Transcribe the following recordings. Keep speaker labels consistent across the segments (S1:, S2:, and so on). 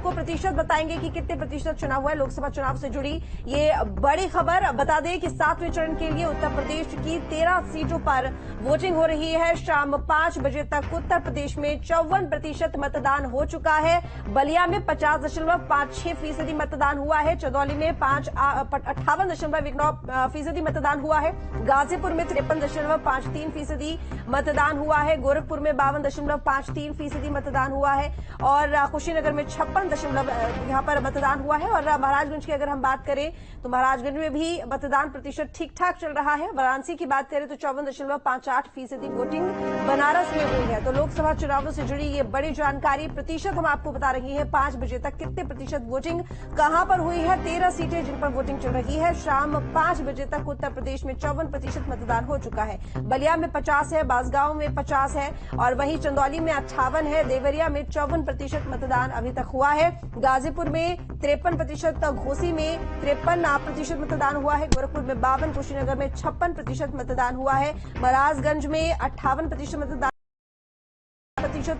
S1: आपको प्रतिशत बताएंगे कि कितने प्रतिशत चुनाव हुआ है लोकसभा चुनाव से जुड़ी ये बड़ी खबर। बता दें कि 7वें चरण के लिए उत्तर प्रदेश की 13 सीटों पर वोटिंग हो रही है। शाम 5 बजे तक उत्तर प्रदेश में 54% मतदान हो चुका है। बलिया में 50.56% मतदान हुआ है। चंदौली में 58.19% मतदान हुआ है। गाजीपुर में 53.53% मतदान हुआ है। गोरखपुर में 52.53% मतदान हुआ है और कुशीनगर में 56 यहां पर मतदान हुआ है। और महाराजगंज की अगर हम बात करें तो महाराजगंज में भी मतदान प्रतिशत ठीक ठाक चल रहा है। वाराणसी की बात करें तो 54.58% वोटिंग बनारस में हुई है। तो लोकसभा चुनावों से जुड़ी ये बड़ी जानकारी, प्रतिशत हम आपको बता रही है 5 बजे तक कितने प्रतिशत वोटिंग कहां पर हुई है। 13 सीटें जिन पर वोटिंग चल रही है। शाम 5 बजे तक उत्तर प्रदेश में 54% मतदान हो चुका है। बलिया में 50 है, बांसगांव में 50 है और वहीं चंदौली में 58 है। देवरिया में 54% मतदान अभी तक हुआ है। गाजीपुर में 53%, घोसी में 53% मतदान हुआ है। गोरखपुर में 52, कुशीनगर में 56% मतदान हुआ है। महाराजगंज में 58% मतदान,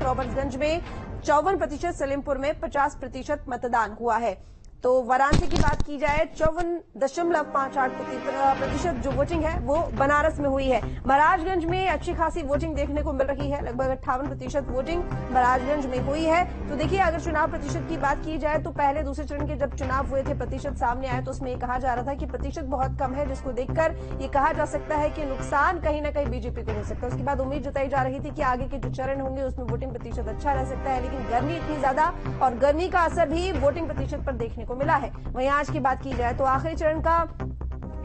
S1: रॉबर्ट्सगंज में 54%, सलेमपुर में 50% मतदान हुआ है। तो वाराणसी की बात की जाए 54.58% जो वोटिंग है वो बनारस में हुई है। महाराजगंज में अच्छी खासी वोटिंग देखने को मिल रही है। लगभग 58% वोटिंग महाराजगंज में हुई है। तो देखिए, अगर चुनाव प्रतिशत की बात की जाए तो पहले दूसरे चरण के जब चुनाव हुए थे प्रतिशत सामने आए तो उसमें ये कहा जा रहा था कि प्रतिशत बहुत कम है, जिसको देखकर ये कहा जा सकता है कि नुकसान कहीं ना कहीं बीजेपी को हो सकता है। उसके बाद उम्मीद जताई जा रही थी कि आगे के जो चरण होंगे उसमें वोटिंग प्रतिशत अच्छा रह सकता है, लेकिन गर्मी इतनी ज्यादा और गर्मी का असर भी वोटिंग प्रतिशत पर देखने को मिला है। वहीं आज की बात की जाए तो आखिरी चरण का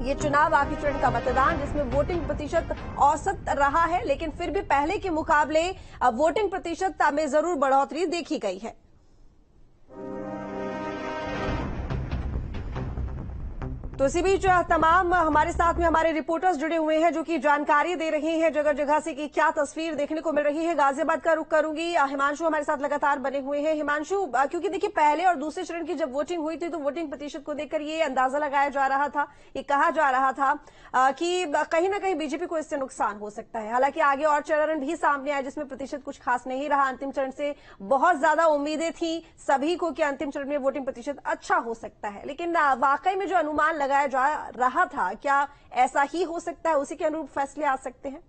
S1: ये चुनाव, आखिरी चरण का मतदान जिसमें वोटिंग प्रतिशत औसत रहा है, लेकिन फिर भी पहले के मुकाबले वोटिंग प्रतिशत में जरूर बढ़ोतरी देखी गई है। तो इसी बीच तमाम हमारे साथ में हमारे रिपोर्टर्स जुड़े हुए हैं जो कि जानकारी दे रहे हैं जगह जगह से कि क्या तस्वीर देखने को मिल रही है। गाजियाबाद का रुख करूंगी, हिमांशु हमारे साथ लगातार बने हुए हैं। हिमांशु, क्योंकि देखिए पहले और दूसरे चरण की जब वोटिंग हुई थी तो वोटिंग प्रतिशत को देखकर ये अंदाजा लगाया जा रहा था, ये कहा जा रहा था कि कहीं ना कहीं बीजेपी को इससे नुकसान हो सकता है। हालांकि आगे और चरण भी सामने आए जिसमें प्रतिशत कुछ खास नहीं रहा। अंतिम चरण से बहुत ज्यादा उम्मीदें थी सभी को कि अंतिम चरण में वोटिंग प्रतिशत अच्छा हो सकता है, लेकिन वाकई में जो अनुमान लगाया जा रहा था क्या ऐसा ही हो सकता है, उसी के अनुरूप फैसले आ सकते हैं?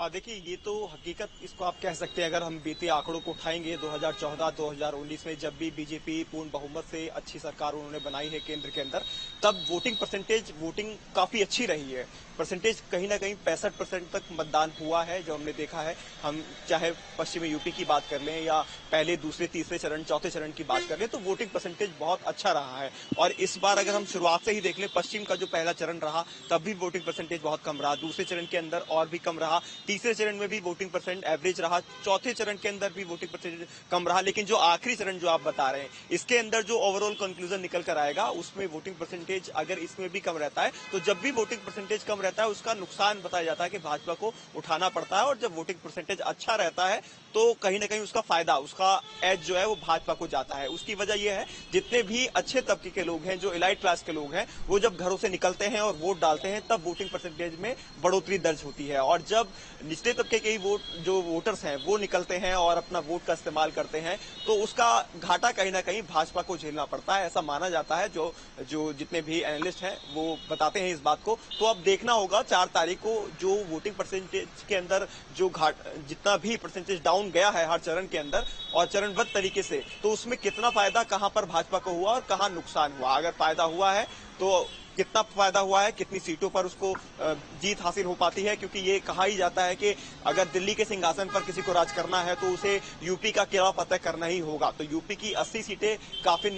S2: देखिए, ये तो हकीकत इसको आप कह सकते हैं। अगर हम बीते आंकड़ों को उठाएंगे 2014-2019 में जब भी बीजेपी पूर्ण बहुमत से अच्छी सरकार उन्होंने बनाई है केंद्र के अंदर, तब वोटिंग काफी अच्छी रही है। परसेंटेज कहीं ना कहीं 65% तक मतदान हुआ है जो हमने देखा है। हम चाहे पश्चिमी यूपी की बात कर लें या पहले दूसरे तीसरे चरण चौथे चरण की बात कर लें, तो वोटिंग परसेंटेज बहुत अच्छा रहा है। और इस बार अगर हम शुरुआत से ही देख लें, पश्चिम का जो पहला चरण रहा तब भी वोटिंग परसेंटेज बहुत कम रहा, दूसरे चरण के अंदर और भी कम रहा, तीसरे चरण में भी वोटिंग परसेंट एवरेज रहा, चौथे चरण के अंदर भी वोटिंग परसेंटेज कम रहा। लेकिन जो आखिरी चरण जो आप बता रहे हैं, इसके अंदर जो ओवरऑल कंक्लूजन निकल कर आएगा उसमें वोटिंग परसेंटेज अगर इसमें भी कम रहता है तो जब भी वोटिंग परसेंटेज कम रहता है उसका नुकसान बताया जाता है कि भाजपा को उठाना पड़ता है। और जब वोटिंग परसेंटेज अच्छा रहता है तो कहीं ना कहीं उसका फायदा, उसका एज जो है वो भाजपा को जाता है। उसकी वजह यह है जितने भी अच्छे तबके के लोग हैं, जो एलाइट क्लास के लोग हैं, वो जब घरों से निकलते हैं और वोट डालते हैं तब वोटिंग परसेंटेज में बढ़ोतरी दर्ज होती है। और जब निचले तबके के जो वोटर्स हैं वो निकलते हैं और अपना वोट का इस्तेमाल करते हैं तो उसका घाटा कहीं ना कहीं भाजपा को झेलना पड़ता है, ऐसा माना जाता है। जो जितने भी एनालिस्ट हैं वो बताते हैं इस बात को। तो अब देखना होगा 4 तारीख को जो वोटिंग परसेंटेज के अंदर जो जितना भी परसेंटेज डाउन गया है हर चरण के अंदर और चरणबद्ध तरीके से, तो उसमें कितना फायदा कहां पर भाजपा को हुआ और कहां नुकसान हुआ। अगर फायदा हुआ है तो कितना फायदा हुआ है, कितनी सीटों पर उसको जीत हासिल हो पाती है, क्योंकि ये कहा ही जाता है कि अगर दिल्ली के सिंहासन पर किसी को राज करना है तो उसे यूपी का किला फतह करना ही होगा। तो यूपी की 80 सीटें काफी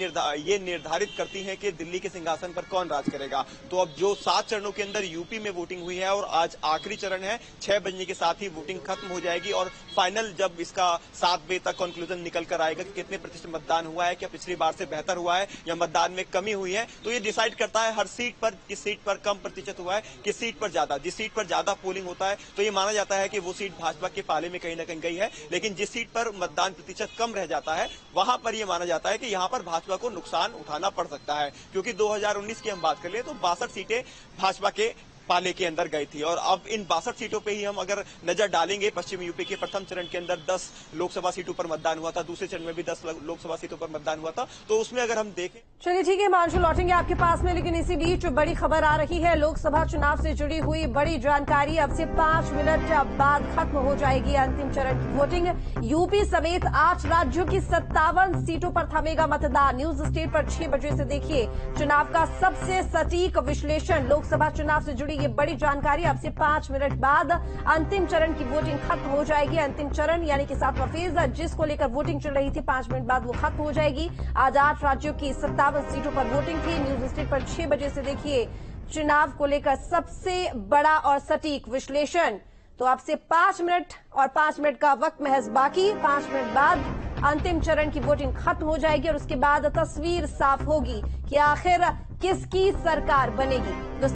S2: ये निर्धारित करती हैं कि दिल्ली के सिंहासन पर कौन राज करेगा। तो अब जो 7 चरणों के अंदर यूपी में वोटिंग हुई है और आज आखिरी चरण है, 6 बजने के साथ ही वोटिंग खत्म हो जाएगी और फाइनल जब इसका 7 बजे तक कंक्लूजन निकल कर आएगा कि कितने प्रतिशत मतदान हुआ है, क्या पिछली बार से बेहतर हुआ है या मतदान में कमी हुई है, तो ये डिसाइड करता है हर सीट पर, किस सीट पर कम प्रतिशत हुआ है, किस सीट पर ज्यादा। जिस सीट पर ज्यादा पोलिंग होता है तो ये माना जाता है कि वो सीट भाजपा के पाले में कहीं ना कहीं गई है, लेकिन जिस सीट पर मतदान प्रतिशत कम रह जाता है वहां पर यह माना जाता है कि यहां पर भाजपा को नुकसान उठाना पड़ सकता है। क्योंकि 2019 की हम बात कर ले तो 62 सीटें भाजपा के पाले के अंदर गई थी। और अब इन 62 सीटों पे ही हम अगर नजर डालेंगे, पश्चिम यूपी के प्रथम चरण के अंदर 10 लोकसभा सीटों पर मतदान हुआ था, दूसरे चरण में भी 10 लोकसभा सीटों पर मतदान हुआ था। तो उसमें अगर हम देखें,
S1: चलिए ठीक है हिमांशु, लौटेंगे आपके पास में, लेकिन इसी बीच बड़ी खबर आ रही है। लोकसभा चुनाव से जुड़ी हुई बड़ी जानकारी। अब से 5 मिनट बाद खत्म हो जाएगी अंतिम चरण की वोटिंग। यूपी समेत 8 राज्यों की 57 सीटों पर थमेगा मतदान। न्यूज स्टेट पर 6 बजे से देखिए चुनाव का सबसे सटीक विश्लेषण। लोकसभा चुनाव से जुड़ी ये बड़ी जानकारी। अब से 5 मिनट बाद अंतिम चरण की वोटिंग खत्म हो जाएगी। अंतिम चरण यानी कि 7वां फेज, जिसको लेकर वोटिंग चल रही थी, 5 मिनट बाद वो खत्म हो जाएगी। आज 8 राज्यों की 57 सीटों पर वोटिंग थी। न्यूज स्टेट पर 6 बजे से देखिए चुनाव को लेकर सबसे बड़ा और सटीक विश्लेषण। तो अब से 5 मिनट और 5 मिनट का वक्त महज बाकी। 5 मिनट बाद अंतिम चरण की वोटिंग खत्म हो जाएगी और उसके बाद तस्वीर साफ होगी कि आखिर किसकी सरकार बनेगी।